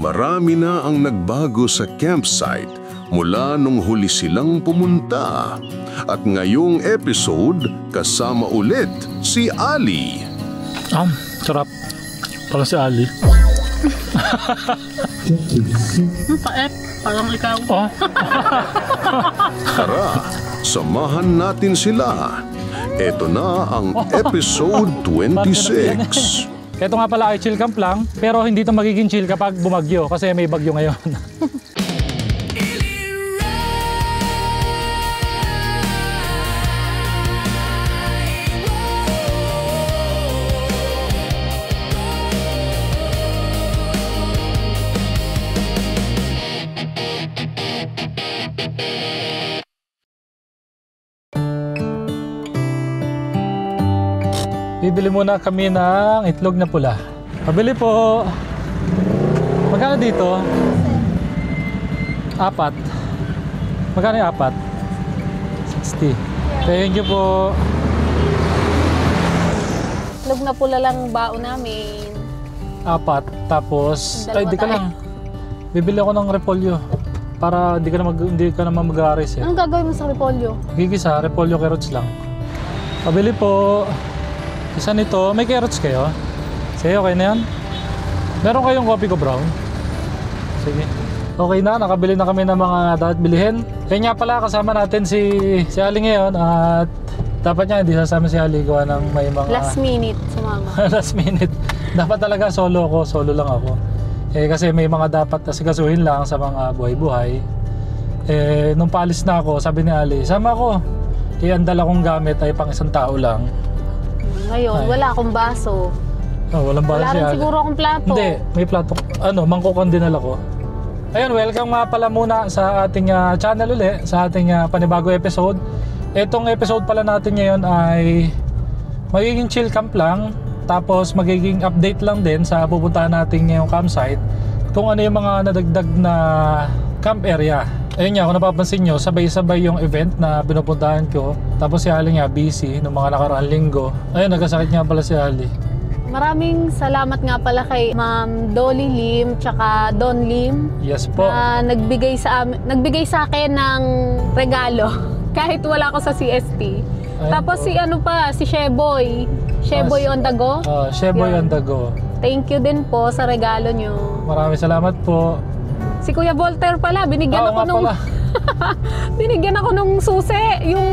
Marami na ang nagbago sa campsite mula nung huli silang pumunta. At ngayong episode, kasama ulit si Ali. Sarap. Parang si Ali. Ang paet. Parang ikaw. Oh. Tara, samahan natin sila. Ito na ang episode 26. Ito nga pala ay chill camp lang, pero hindi ito magiging chill kapag bumagyo kasi may bagyo ngayon. Bibili muna kami ng itlog na pula. Pabili po. Magkano dito? 4. Magkano yung 4? 60. Thank you po. Itlog na pula lang baon namin. 4. Tapos, Dalawa di ka tayo. lang. Bibili ako ng repolyo. Para hindi ka naman mag-aris eh. Anong gagawin mo sa repolyo? Gigisa, repolyo, carrots lang. Pabili po. Isa nito, may carrots kayo? Sige, okay na yan? Meron kayong coffee ko brown? Sige. Okay na, nakabili na kami ng mga dapat bilihin. Kaya nga pala, kasama natin si Ali ngayon at dapat niya hindi sasama si Ali gawa ng may mga... Last minute, sumama. Last minute. Dapat talaga solo lang ako. Kasi may mga dapat asikasuhin lang sa mga buhay-buhay. Nung paalis na ako, sabi ni Ali, sama ako. Ang dala kong gamit ay pang isang tao lang. Ngayon, wala akong baso. Walang baso Wala si rin Ali. siguro akong plato. Hindi, may plato. Mangkukon dinala ko. Ayun, welcome nga pala muna sa ating channel uli, sa ating panibago episode. Itong episode pala natin ngayon ay magiging chill camp lang. Tapos magiging update lang din sa pupuntahan natin ngayong campsite. Kung ano yung mga nadagdag na camp area. Ayun nga, kung napapansin nyo, sabay-sabay yung event na pinupuntahan ko. Tapos si Ali nga busy nung mga nakaraang linggo. Ayun, nagkasakit nga pala si Ali. Maraming salamat nga pala kay Ma'am Dolly Lim tsaka Don Lim. Yes po. Na nagbigay sa akin ng regalo kahit wala ako sa CST. Ayun Tapos po. si Sheboy. Sheboy on the go. Sheboy Yun. on the go. Thank you din po sa regalo nyo. Maraming salamat po. Si Kuya Voltaire pala, binigyan ako nung susi, yung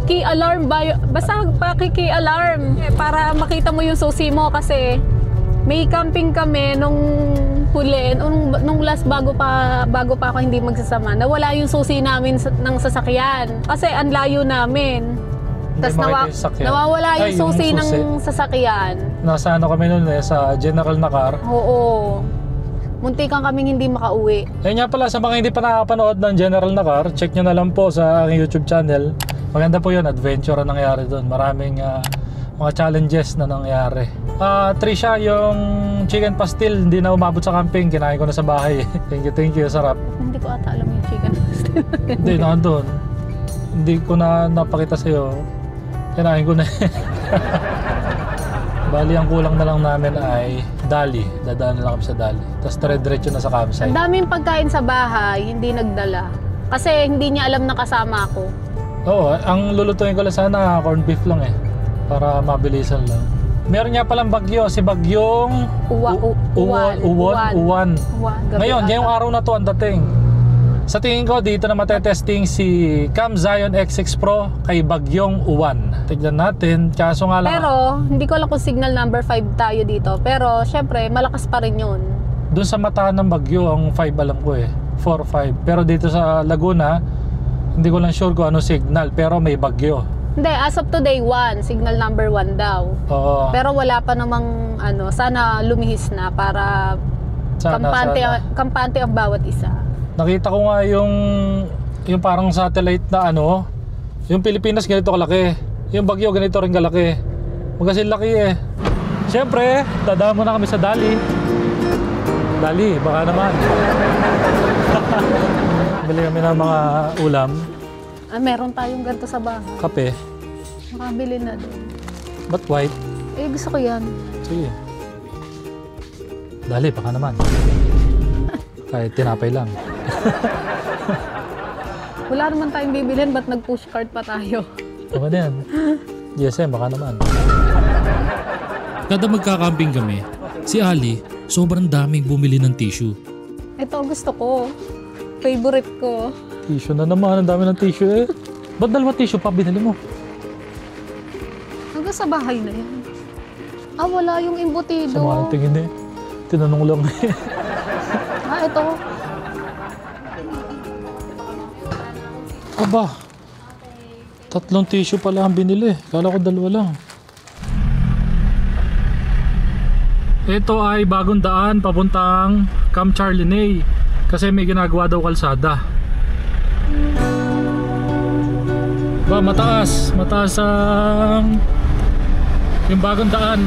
key alarm, basta key alarm para makita mo yung susi mo kasi may camping kami nung huli, nung last bago pa ako hindi magsasama, nawala yung susi namin ng sasakyan kasi ang layo namin. Tapos nawawala yung susi ng sasakyan. Nasa kami noon sa general na car. Oo. Muntikan kaming hindi makauwi. Ayun nga pala, sa mga hindi pa nakapanood ng General na Car, check nyo na lang po sa aking YouTube channel. Maganda po yun, adventure ang nangyari doon. Maraming mga challenges na nangyari. Trisha, yung chicken pastil, hindi na umabot sa camping. Kinain ko na sa bahay. Thank you, sarap. Hindi ko ata alam yung chicken pastil. Hindi, nandun. Hindi ko na napakita sa'yo. Kinain ko na. Bali, ang kulang na lang namin ay dali. Dadaan na lang kami sa dali. Tapos dire-diretso na sa campsite. Ang daming pagkain sa bahay, hindi nagdala. Kasi hindi niya alam na kasama ako. Oo, ang lulutuin ko lang sana corned beef lang para mabilisan lang. Meron nga palang bagyo, si bagyong Uwan. Ngayon, ngayong araw na to ang dating. Sa tingin ko, dito na matetesting si Cam Zion X6 Pro kay bagyong Uwan. Tignan natin, kaso nga lang. Pero, hindi ko alam kung signal number 5 tayo dito. Pero, syempre, malakas pa rin yun. Doon sa mata ng bagyo, ang 5 alam ko 4-5. Pero dito sa Laguna, hindi ko lang sure kung ano signal, pero may bagyo. Hindi, as of today, 1. Signal number 1 daw. Oo. Pero wala pa namang, sana lumihis na para kampante ang bawat isa. Nakita ko nga yung parang satellite na yung Pilipinas ganito kalaki. Yung bagyo ganito rin kalaki. Magkasin laki Siyempre, dadaan muna kami sa Dali. Dali, baka naman. Bili kami ng mga ulam. Meron tayong ganito sa bahay. Kape. Makabili na doon. Ba't white? Gusto ko yan. Sige. Dali, baka naman. Kahit tinapay lang. Wala naman tayong bibilhin, ba't nag-push cart pa tayo? Okay na yan. GSM, baka naman. Kada magkakamping kami, si Ali sobrang daming bumili ng tissue. Ito gusto ko. Favorite ko. Tissue na naman. Ang dami ng tissue eh. Ba't dalawa tissue pa binili mo? Hanggang sa bahay na yan. Ah, wala yung embutido. Sama ang tingin eh. Tinanong lang eh. Ah, ito. Aba. 3 tissue pala ang binili. Kala ko 2 lang. Ito ay bagong daan papuntang Camp Charlinay. Kasi may ginagawa daw kalsada. Ba, mataas. Mataas ang yung bagong daan.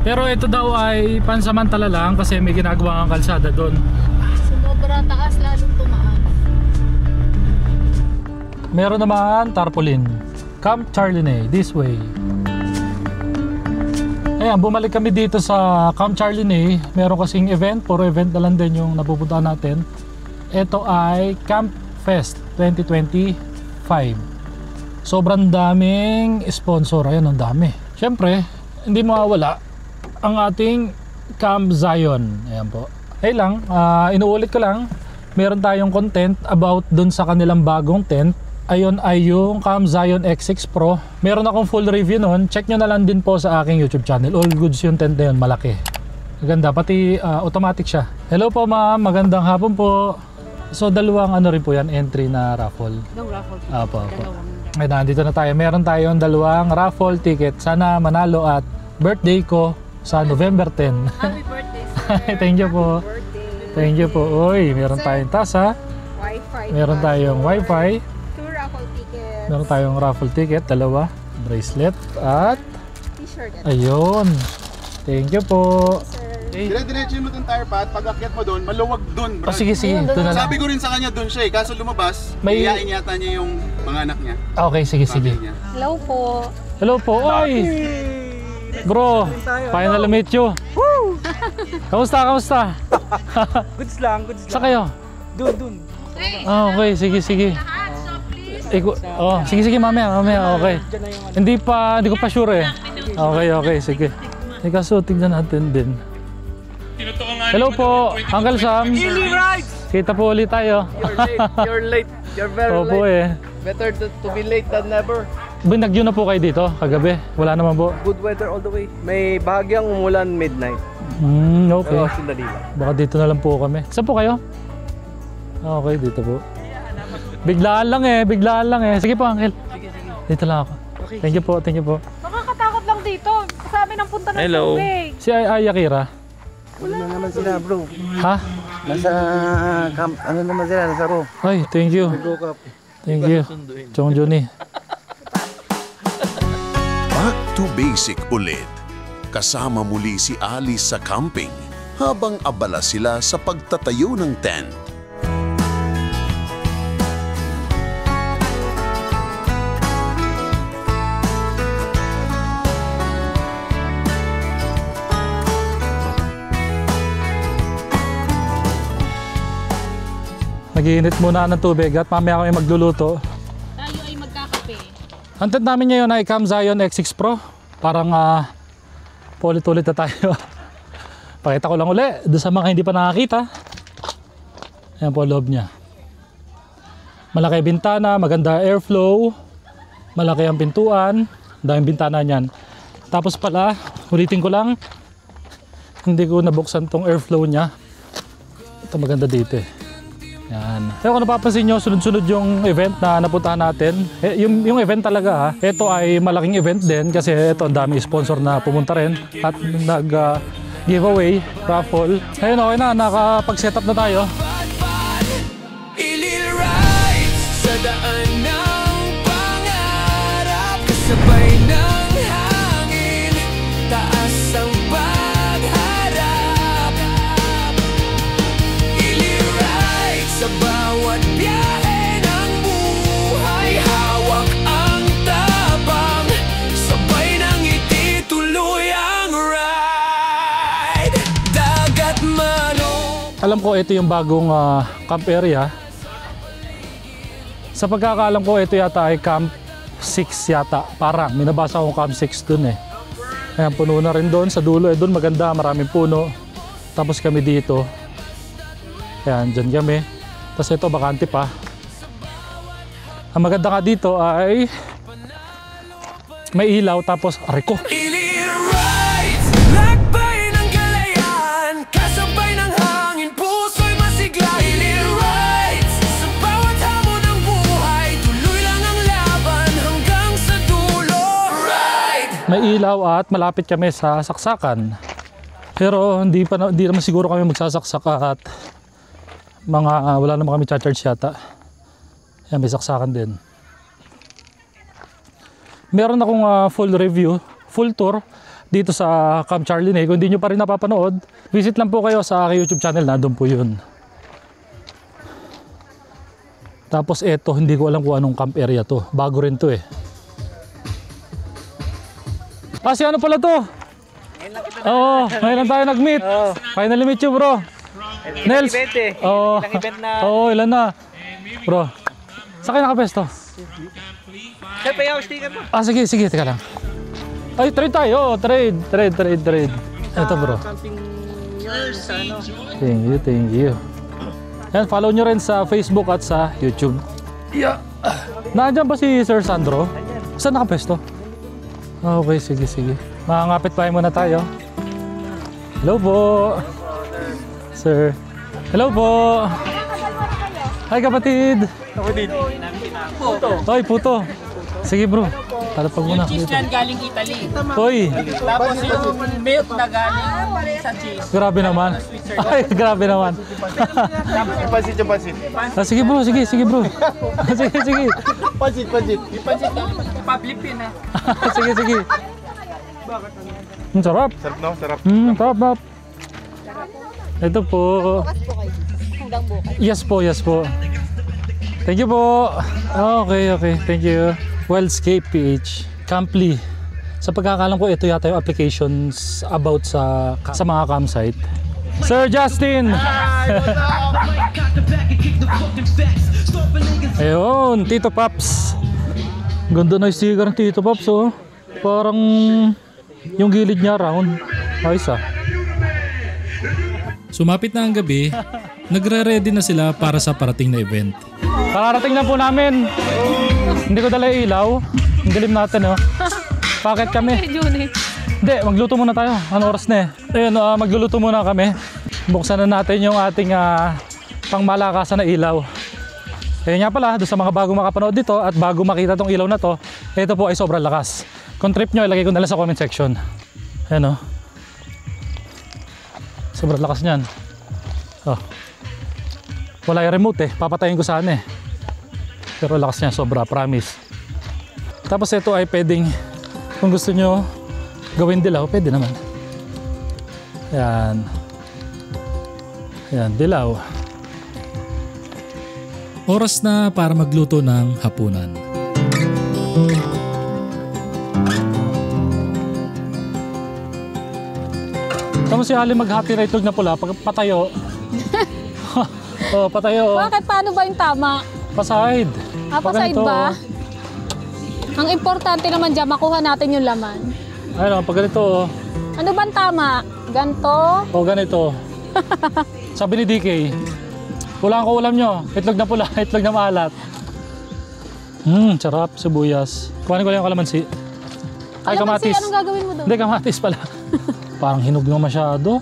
Pero ito daw ay pansamantala lang kasi may ginagawa ang kalsada doon. Sumobra taas, lalong tumaas. Meron naman tarpaulin. Camp Charlinay, this way. Ayan, bumalik kami dito sa Camp Charlinay. Meron kasing event, puro event na lang din yung napupuntahan natin. Ito ay Camp Fest 2025. Sobrang daming sponsor. Ayan, ang dami. Siyempre, hindi mawawala ang ating Camp Zion. Ayan po. Hey lang, inuulit ko lang, meron tayong content about dun sa kanilang bagong tent. Ayun ay yung Camp Zion X6 Pro. Meron akong full review nun. Check nyo na lang din po sa aking YouTube channel. All goods yung tent na yun, malaki. Maganda, pati automatic siya. Hello po ma'am, magandang hapon po. So dalawang ano rin po yan, entry na raffle. Yung raffle. Apo. Ay, nandito na tayo. Meron tayong 2 raffle ticket. Sana manalo at birthday ko sa November 10. Happy birthday, sir. Thank you po. Birthday. Thank you po. Uy, meron tayong tasa. Wi-Fi. Meron tayong wifi. 2 raffle tickets. Meron tayong raffle ticket, 2. Bracelet at T-shirt. ayun. Thank you po. Dire-diretso mo itong tire pad, pag-akyat mo doon, maluwag doon, Oh, Brad. sige. Doon na lang. Sabi ko rin sa kanya doon siya eh, kaso lumabas, May- iyain yata niya yung mga anak niya. Okay, sige. Family niya. Hello po. Hello po. Oy! Bro, final meet you. Woo! Kamusta? Goods lang. Saan kayo? Dun. Ah, okay, sige. Oh, sige, mamaya, okay. Hindi ko pa sure eh. Okay, sige. Kaso tignan natin din. Hello po, Uncle Sam. Kita po ulit tayo. You're late. You're very Opo late. eh. Better to be late than never. Binagyo na po kayo dito kagabi? Wala naman po? Good weather all the way. May bahagyang umulan midnight. Okay. Pero sandali lang. Baka dito na lang po kami. Saan po kayo? Okay, dito po. Biglaan lang eh. Sige po, Uncle. Dito lang ako. Okay. Thank you po. Nakakatakot lang dito. Sa amin ang punta ng tubig. Si Aya Kira. Wala naman sila bro. Ha? Nasa camp, ano naman sila, nasa row. Ay, thank you. Thank you. Chong Johnny. Back to basic ulit. Kasama muli si Alice sa camping habang abala sila sa pagtatayo ng tent. Nag-iinit muna ng tubig at mamaya kami magluluto. Tayo ay magkakape. Ang tent namin ngayon ay Camp Zion X6 Pro. Parang paulit-ulit na tayo. Pakita ko lang uli doon sa mga hindi pa nakakita. Ayan po loob niya. Malaki bintana, maganda airflow. Malaki ang pintuan. Daming bintana niyan. Tapos pala, ulitin ko lang. Hindi ko nabuksan tong airflow niya. Ito maganda dito eh. Yan. Pero kung napapansin nyo, sunod-sunod yung event na napuntahan natin. Yung event talaga ha. Ito ay malaking event din kasi ito ang dami sponsor na pumunta rin. At nag-giveaway, raffle. Ayun okay na, nakapag-set up na tayo. Ililride sa daan ng pangarap, kasabay ng hangin, taas ang pagharap. Alam ko ito yung bagong camp area. Sa pagkakaalam ko ito yata ay Camp 6 yata. Parang minabasa akong Camp 6 dun eh. Ayan, puno na rin doon sa dulo. Doon maganda, maraming puno. Tapos kami dito. Ayan, dyan kami. Tapos ito bakante pa. Ang maganda nga dito ay may ilaw tapos ariko. May ilaw at malapit kami sa saksakan. Pero hindi naman siguro kami magsasaksak at wala naman kami charge yata. Yan, may saksakan din. Meron akong full review, full tour dito sa Camp Charlinay. Kung hindi nyo pa rin napapanood, visit lang po kayo sa aking YouTube channel, nandun po yun. Tapos eto, hindi ko alam kung anong camp area to. Bago rin to eh. Si ano pala to? Oo, ngayon lang tayo nag-meet. Finally meet you, bro. Nels. Oo, ilan na. Bro, saan kayo nakapesto? Sir, payaw sticker mo. Sige, teka lang. Ay, trade tayo. Trade. Ito, bro. Thank you. Yan, follow nyo rin sa Facebook at sa YouTube. Yeah. Nandiyan ba si Sir Sandro? Saan nakapesto? Okay, sige. Makangapit pa muna tayo. Hello po. Sir. Hello po. Hi kapatid. Hoy, puto. Sige bro. Talapag muna. Yung cheese na galing Italy. Hoy. Tapos yung milk na galing sa cheese. Grabe naman. Ay, grabe naman. Yung pansit. Sige bro. Sige. Sige. Pansit. Yung pansit na public yun ha. Sige. Sarap. Sarap, no? Sarap. Sarap. Ito po. Yes po. Thank you po. Okay. Thank you. Wildscape PH. Camply. Sa pagkakalam ko, ito yata yung applications about sa mga campsite. Sir Justin! Ayun, Tito Pops. Ganda na yung sticker ng Tito Pops, oh. Parang yung gilid niya round. Ayos ah. Sumapit na ang gabi, nagre-ready na sila para sa parating na event. Kakarating na po namin. Hindi ko dala ilaw. Ang dilim natin, oh. Bakit kami? Hindi, magluto muna tayo. Ano oras na eh? Ayun, magluluto muna kami. Buksan na natin yung ating pangmalakasan na ilaw. Kaya nga pala, doon sa mga bago makapanood dito at bago makita tong ilaw na to, ito po ay sobrang lakas. Kung trip nyo, ilagay ko na lang sa comment section. Ayan, oh. Sobrang lakas niyan. Oh. Wala yung remote eh. Papatayin ko sana eh. Pero lakas niya, sobra, promise. Tapos ito ay pwedeng, kung gusto nyo gawin dilaw, pwede naman. Yan. Yan, dilaw. Oras na para magluto ng hapunan. Tama si Ali maghati na itlog na pula pag patayo. Oh, patayo. Bakit? Paano ba yung tama? Pasahid. Pasahid ba? Ang importante naman dyan, makuha natin yung laman. Ayun, pag ganito. Ano bang tama? Ganto? O ganito. Sabi ni DK, pula ang ulam nyo. Itlog na pula, itlog na maalat. Sarap, sibuyas. Kuhanin ko lang yung kalamansi. Ay, kamatis. Anong gagawin mo doon? Hindi, kamatis pala. Parang hinog nyo masyado.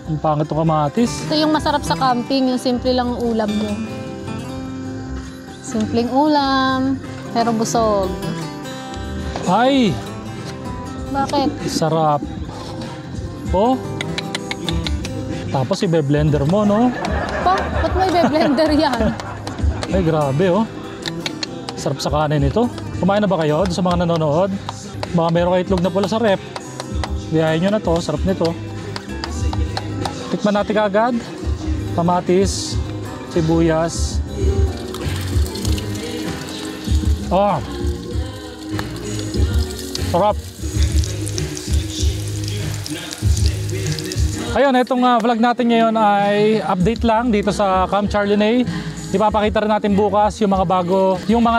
Ang pangit ng kamatis. Ito yung masarap sa camping, yung simple lang ang ulam mo. Simpleng ulam, pero busog. Ay! Bakit? Sarap. Oh. Tapos i-blender mo, no? Ba't may blender yan? Ay, grabe, oh. Sarap sa kanin ito. Kumain na ba kayo sa mga nanonood? Baka meron kayo itlog na pula sa rep. Biyahin nyo na to, sarap nito. Tikman natin agad. Kamatis, sibuyas. Oh. Sarap. Ayun, itong vlog natin ngayon ay update lang dito sa Camp Charlinay. Ipapakita rin natin bukas yung mga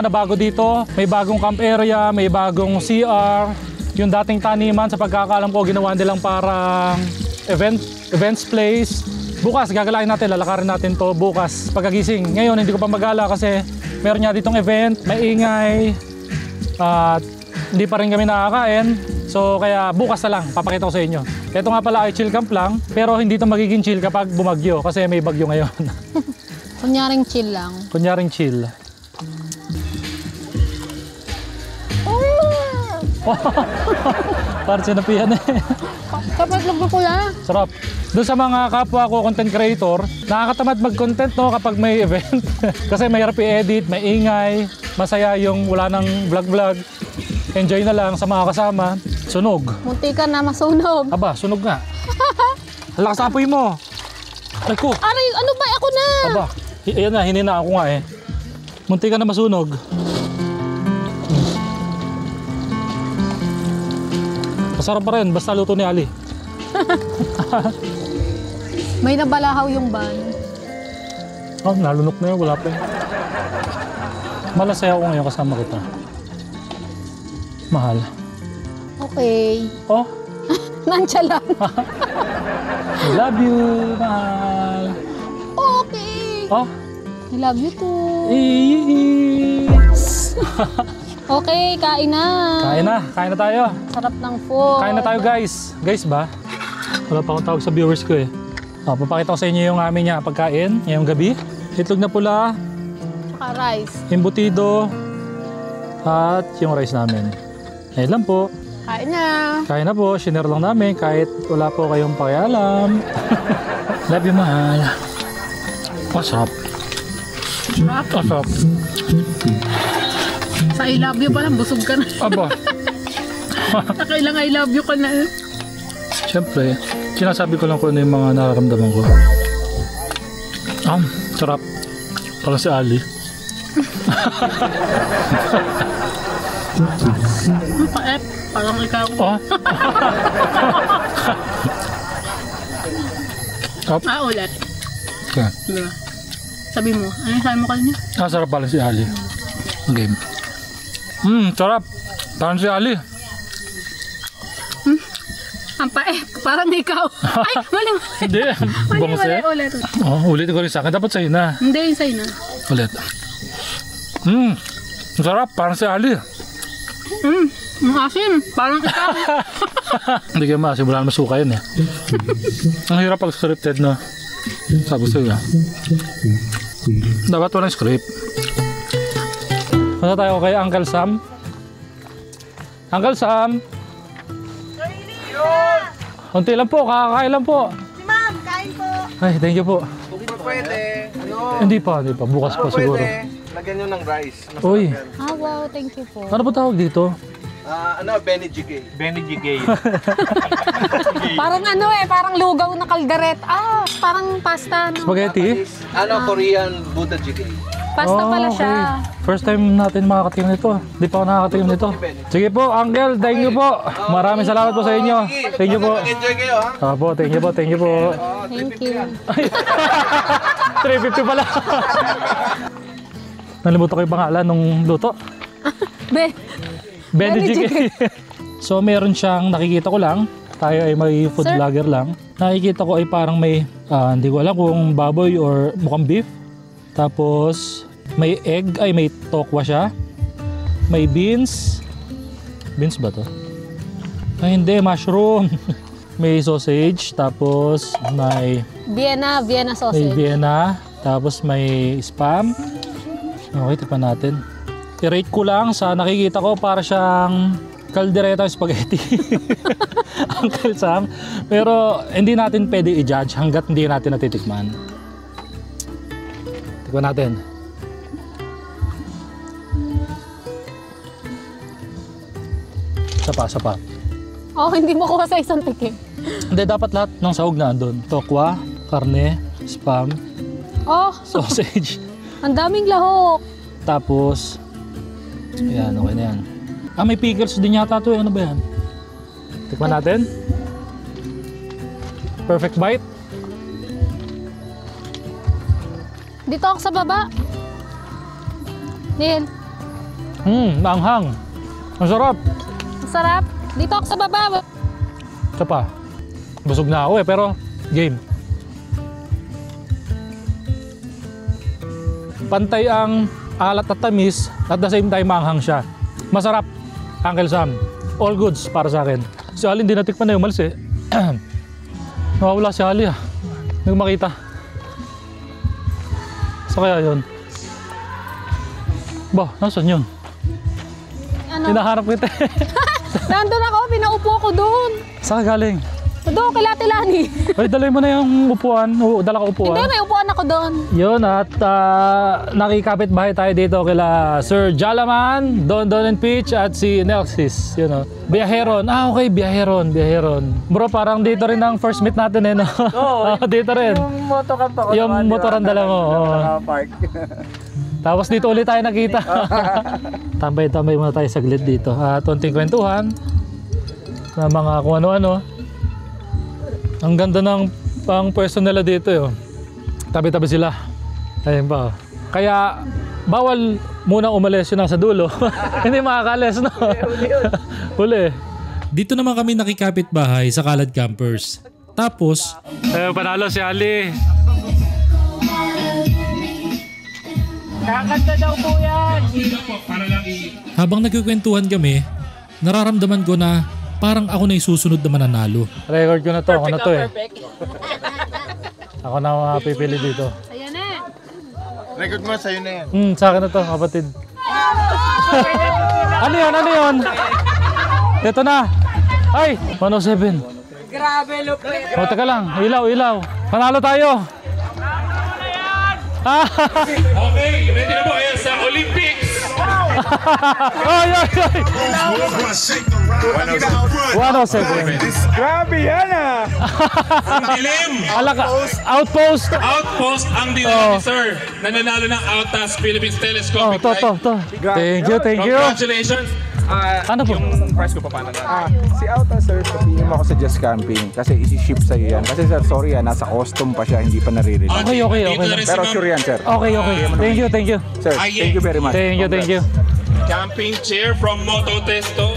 nabago dito. May bagong camp area, may bagong CR. Yung dating taniman sa pagkakaalam ko ginawa nilang parang events place. Bukas gagalain natin, lalakarin natin to bukas pagkagising. Ngayon hindi ko pa magala kasi meron nga ditong event, may ingay. Hindi pa rin kami nakakain. So kaya bukas na lang papakita ko sa inyo. Ito nga pala ay chill camp lang, pero hindi ito magiging chill kapag bumagyo kasi may bagyo ngayon. Kunyaring chill lang. Kunyaring chill. Parang sinapihan eh. Kapag nagpapula. Sarap. Doon sa mga kapwa ko content creator, nakakatamad mag-content no kapag may event. Kasi mahirap i-edit, may ingay, masaya yung wala nang vlog-vlog. Enjoy na lang sa mga kasama. Sunog. Munti ka na masunog. Aba, sunog nga. Lakas na apoy mo. Ay ko. Aray, ano ba? Ako na. Aba, ayan na, hinina ako nga eh. Munti ka na masunog. Masarap pa rin, basta luto ni Ali. May nabalahaw yung ban. Oh, nalunok na yun, wala pa yun. Malasaya ako ngayon kasama kita. Mahal. Okay. Oh? Nonchalant. I love you, mahal. Okay. Oh? I love you too. Okay, kain na. Kain na tayo. Sarap ng food. Kain na tayo guys. Guys ba? Wala pa akong tawag sa viewers ko eh. Papakita ko sa inyo yung aming pagkain ngayong gabi. Itlog na pula. Saka rice. Embutido. At yung rice namin. Ayun lang po. Kain na. Kain na po. Shinare lang namin kahit wala po kayong pakialam. Love you, mahal. Masarap. Masarap. Sa I love you pa lang, busog ka na. Aba. Kailang I love you ka na. Siyempre, sinasabi ko lang kung ano yung mga nararamdaman ko. Sarap. Parang si Ali. Paep, parang ikaw. Oh? Ulit. Okay. Diba? Sabi mo, ano sabi mo kanina? Sarap pala si Ali. Game. Sarap. Parang si Ali. Ang paep, parang ikaw. Ay, mali. Hindi. Bangos eh. Ulit. Ulitin ko rin sa akin. Dapat sa'yo na. Hindi, yung sa'yo na. Ulit. Sarap. Parang si Ali. Ang asim, parang ikaw. Hindi kayo maasim. Wala na masuka yun eh. Ang hirap pag scripted na. Sabi sa'yo. Dapat walang script. Punta tayo kay Uncle Sam. Uncle Sam. Kunti lang po, kakakain lang po. Si ma'am, kain po. Ay, thank you po. Kung pwede, Hindi pa. Bukas pa siguro. pwede, lagyan nyo ng rice. Uy, Wow, thank you po. ano ba tawag dito? Benny Jigay. Benny Jigay. Parang parang lugaw na kaldaret. Parang pasta. No? Spaghetti? Korean Buddha Jigay. Pasta pala siya. First time natin makakatingin nito. Hindi pa ako nakakatingin nito. Sige po, Uncle, thank you po. Maraming salamat po sa inyo. Thank you po. Enjoy kayo ha. Po, thank you po, thank you po. Thank you. 350 pala. Nalimutan ko yung pangalan nung luto. Benny Jigay. So meron siyang, nakikita ko lang, tayo ay may food vlogger lang. Nakikita ko ay parang may, hindi ko alam kung baboy or mukhang beef. Tapos may egg, ay may tokwa siya. May beans. Beans ba to? Ay hindi, mushroom. May sausage, tapos may Vienna sausage. may Vienna, tapos may spam. Okay, tikman natin. I-rate ko lang sa nakikita ko para siyang caldereta spaghetti. Uncle Sam. Pero hindi natin pwede i-judge hanggat hindi natin natitikman. Tikman natin. Sapa. Hindi mo kuha sa isang tikim. Hindi, dapat lahat ng sahog na andun. Tokwa, karne, spam, sausage. Ang daming lahok. Tapos, ayan, okay na yan. May pickles din yata ito. Ano ba yan? Tikman natin. Perfect bite. Dito ako sa baba. Neil, Maanghang. Masarap. masarap. Dito ako sa baba. Ito pa. Busog na ako pero game. Pantay ang alat at tamis at the same time maanghang siya. Masarap, Uncle Sam. All goods para sa akin. Si Ali hindi natikman na yung umalis eh. Nawawala si Ali ah. Hindi ko makita. So kaya yun. Ba, nasan yun? Ano? Hinahanap kita eh. Nandun ako, pinaupo ko doon. Saan ka galing? Doon, kay Ate Lani. Ay, dalay mo na yung upuan. Dala ka upuan. Hindi, may upuan ako doon. Yun, at nakikapit bahay tayo dito kila Sir Jalaman, Don and Peach, at si Nelsis. You know. Biyaheron. Okay, Biyaheron. Bro, parang dito rin ang first meet natin eh, no? Oo. Dito rin. Yung motocamp ako. Yung motoran dala mo. Park. Tapos dito ulit tayo nakita. Tambay-tambay muna tayo saglit dito. At unting kwentuhan na mga kung ano-ano. Ang ganda ng pang pwesto nila dito yun. Tabi-tabi sila. Ayun pa. Kaya bawal muna umalis yun nasa dulo. Hindi makakalis, no? Huli. Dito naman kami nakikapit bahay sa Kalad Campers. Tapos, Panalo si Ali. Kakanta daw po yan. habang nagkukwentuhan kami, nararamdaman ko na parang ako na yung susunod na mananalo. Record ko na to. Ako na to eh. Perfect. Ako na pipili dito. Ayan eh. Record mo, sa'yo na yan. Sa akin na to, kapatid. Ano yun? Ito na. Ay, 107. Grabe, lupit. O, teka lang. Ilaw. Panalo tayo. Okay, ready na po kayo sa Olympics! Ay. 107. Grabe yan ah! Ang dilim! Alaka, outpost. Outpost ang dilim ni Sir. Nananalo ng Altas Philippines Telescopic Light. To. Thank you. Congratulations! Ano po? Yung price ko pa paano na? Si Auto sir, sabihin mo ako sa Just Camping kasi isi-ship sa'yo yan. Kasi sir, sorry nasa custom pa siya, hindi pa nare-release. Okay. Pero sure yan sir. Okay. Thank you. Sir, thank you very much. Thank you. Camping chair from Moto Testo.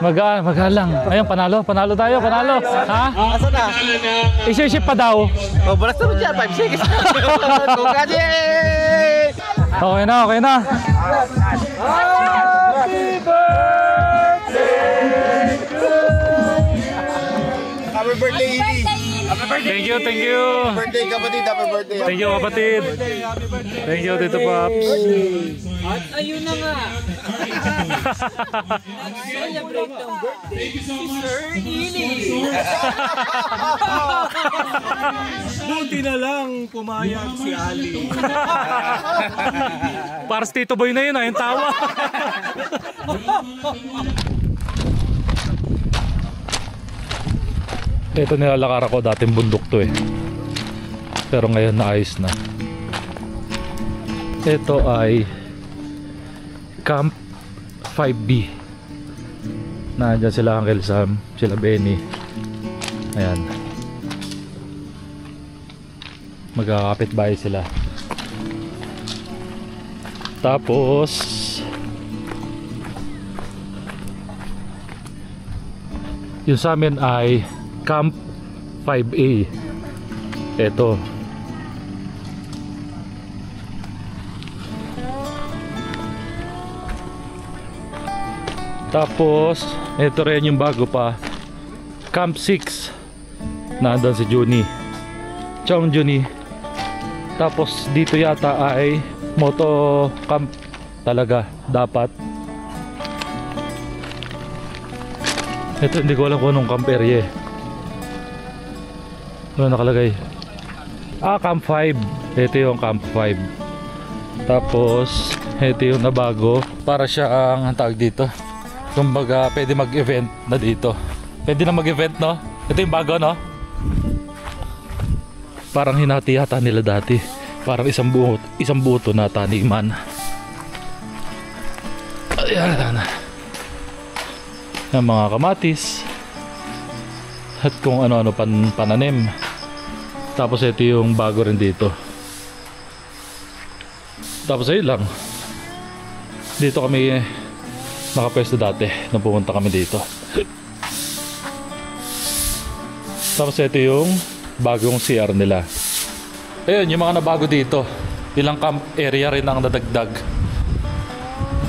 Magalang. Ayun, panalo tayo. Ha? Asa na? I-ship pa daw. Oh, balas naman dyan, 5 seconds. Congratulations! Okay na. Happy birthday, Edie! Thank you. Birthday kapatid, happy birthday. Thank you, kapatid. Thank you, Tito Pops. At ayun na nga. Celebrate ng birthday si Sir Ili. Buti na lang pumayag si Ali. Para sa Tito Boy na yun, yung tawa. Ito nilalakar ako, dating bundok to eh. Pero ngayon naayos na. Ito ay Camp 5B. Nandiyan sila Uncle Sam, sila Benny. Ayan. Magkakapit bahay sila. Tapos yung sa amin ay Camp 5A. Ito. Tapos ito rin yung bago pa, Camp 6. Nandun si Juni, Chong Juni. Tapos dito yata ay moto camp talaga dapat. Ito hindi ko alam kung anong camp area eh. Ano nakalagay? Camp 5. Ito yung Camp 5. Tapos ito yung nabago. Para siya ang tawag dito. Kumbaga pwede mag-event na dito. Pwede na mag-event, no? Ito yung bago, no? Parang hinati-hata nila dati. Parang isang buto na taniman. Ayan. Yung mga kamatis. at kung ano-ano pananim. Tapos ito yung bago rin dito. Tapos ayun lang. Dito kami nakapwesto dati nung pumunta kami dito. Tapos ito yung bagong CR nila. Ayun, yung mga nabago dito. Ilang camp area rin ang nadagdag.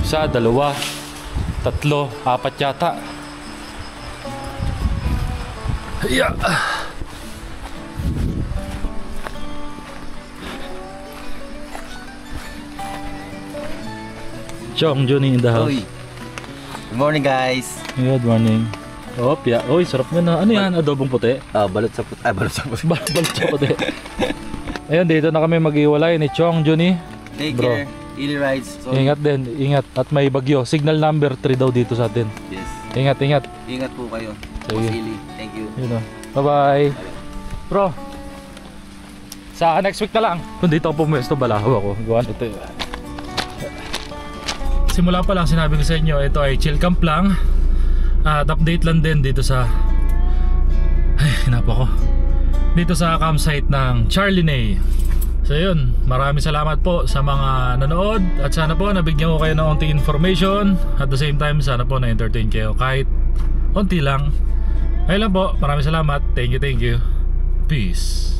1, 2, 3, 4 yata. Yeah. Chong Johnny in the house. Uy. Good morning guys. Good morning. Opya. Oy, sarap nga na. Ano yan? Adobong puti? Balot sa puti. Balot sa puti. Balot sa puti. Ayun, dito na kami mag-iwalay ni Chong Johnny. Take Bro. care. Easy rides. Ingat din, ingat. At may bagyo. Signal number 3 daw dito sa atin. Yes. Ingat, ingat. Ingat po kayo. Sige. Thank you. Yun o. Bye-bye. Bro, sa next week na lang. Kung dito ako pumuesto, balahaw ako. Gawa nito yun. Simula pa lang sinabi ko sa inyo, ito ay chill camp lang. At update lang din dito sa... Ay, hinapa ko. Dito sa campsite ng Charlie Nay. So yun, maraming salamat po sa mga nanood. At sana po nabigyan ko kayo ng onting information. At the same time, sana po na-entertain kayo kahit onti lang. Ayun lang po, maraming salamat. Thank you, thank you. Peace.